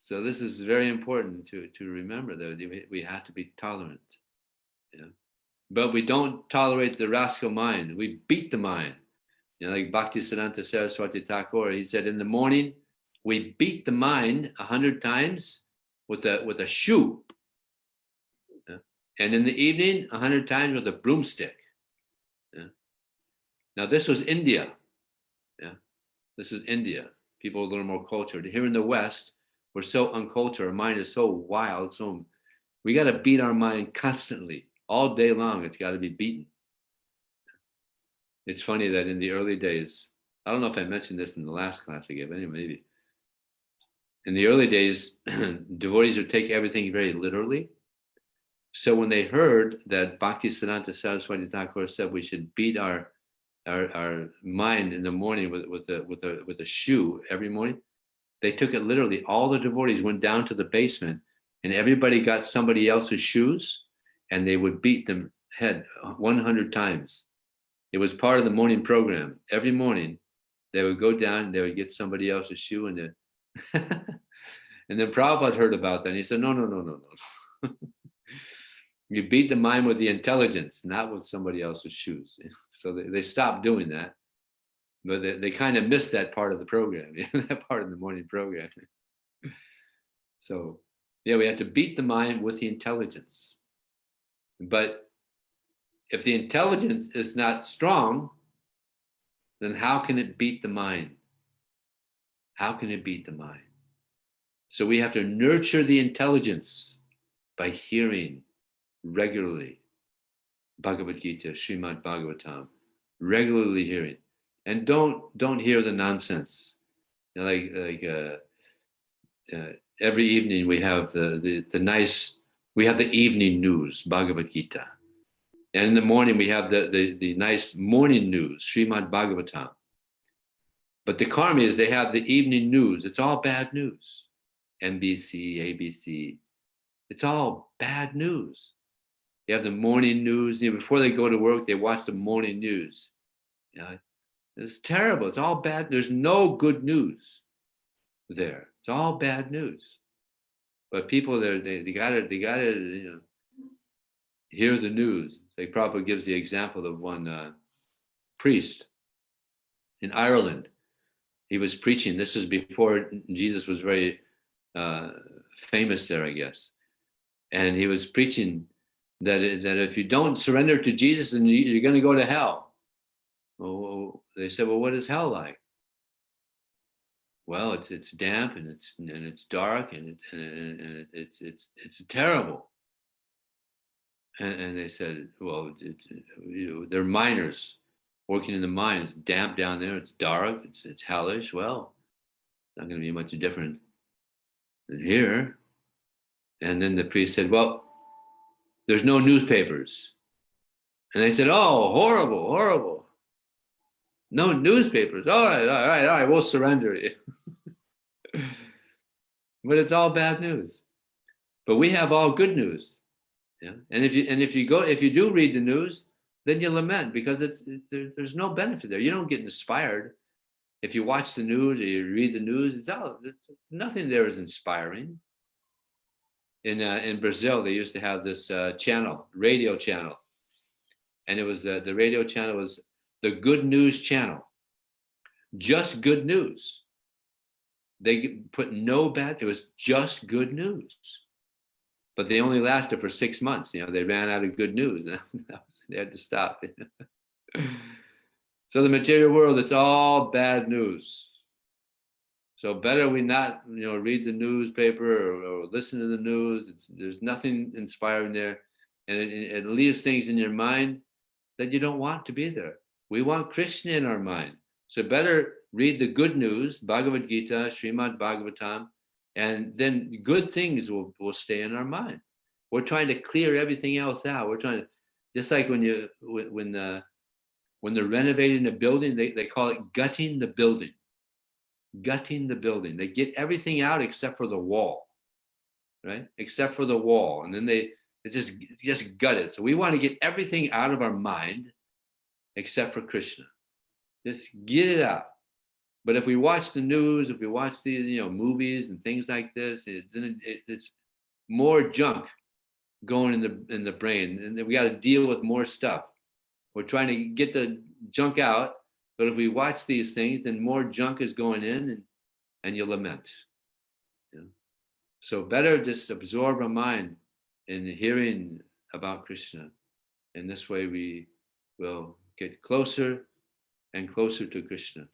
So this is very important to remember that we have to be tolerant. Yeah. But we don't tolerate the rascal mind. We beat the mind. Like Bhaktisiddhanta Saraswati Thakur, he said, in the morning, we beat the mind 100 times with a shoe. Yeah. And in the evening, 100 times with a broomstick. Yeah. Now, this was India. Yeah. This is India. People are a little more cultured. Here in the West, we're so uncultured. Our mind is so wild. So we got to beat our mind constantly. All day long, it's got to be beaten. It's funny that in the early days, I don't know if I mentioned this in the last class I gave, anyway, maybe. In the early days, devotees would take everything very literally. So when they heard that Bhaktisiddhanta Saraswati Thakur said we should beat our mind in the morning with a shoe every morning, they took it literally. All the devotees went down to the basement, and everybody got somebody else's shoes, and they would beat them head 100 times. It was part of the morning program. Every morning, they would go down and they would get somebody else's shoe, and then and then Prabhupada heard about that, and he said, no. You beat the mind with the intelligence, not with somebody else's shoes. So they stopped doing that, but they kind of missed that part of the program, that part of the morning program. So, yeah, we have to beat the mind with the intelligence. But if the intelligence is not strong, then how can it beat the mind? How can it beat the mind? So we have to nurture the intelligence by hearing regularly Bhagavad-gita, Srimad-Bhagavatam, regularly hearing. And don't hear the nonsense. Like every evening we have we have the evening news, Bhagavad-gita. And in the morning we have the nice morning news, Srimad-Bhagavatam. But the karma is they have the evening news. It's all bad news. NBC, ABC. It's all bad news. You have the morning news. Before they go to work, they watch the morning news. It's terrible. It's all bad. There's no good news there. It's all bad news. But people there, they gotta hear the news. Like Prabhupada gives the example of one priest in Ireland. He was preaching. This is before Jesus was very famous there, I guess. And he was preaching that if you don't surrender to Jesus, then you're going to go to hell. Well, they said, well, what is hell like? Well, it's damp and it's dark and it's terrible. And they said, well, they're miners working in the mine. It's damp down there. It's dark. It's hellish. Well, it's not going to be much different than here. And then the priest said, well, there's no newspapers. And they said, oh, horrible. No newspapers. All right, we'll surrender it. But it's all bad news. But we have all good news. Yeah. And if you do read the news, then you lament because there's no benefit there. You don't get inspired. If you watch the news or you read the news, nothing there is inspiring. In Brazil, they used to have this radio channel, and it was the radio channel was the Good News Channel, just good news. They put no bad. It was just good news, but they only lasted for 6 months. They ran out of good news. They had to stop. So the material world, it's all bad news. So better we not, read the newspaper or listen to the news. There's nothing inspiring there, and it leaves things in your mind that you don't want to be there. We want Krishna in our mind. So better read the good news, Bhagavad-gita, Srimad-Bhagavatam, and then good things will stay in our mind. We're trying to clear everything else out. We're trying to, just like when they're renovating a building, they call it gutting the building. Gutting the building. They get everything out except for the wall, right? Except for the wall. And then they just gut it. So we want to get everything out of our mind except for Krishna. Just get it out. But if we watch the news, if we watch the movies and things like this, then it's more junk going in the brain, and then we got to deal with more stuff. We're trying to get the junk out, but if we watch these things, then more junk is going in, and you lament. You know? So better just absorb our mind in hearing about Krishna. And this way we will get closer and closer to Krishna.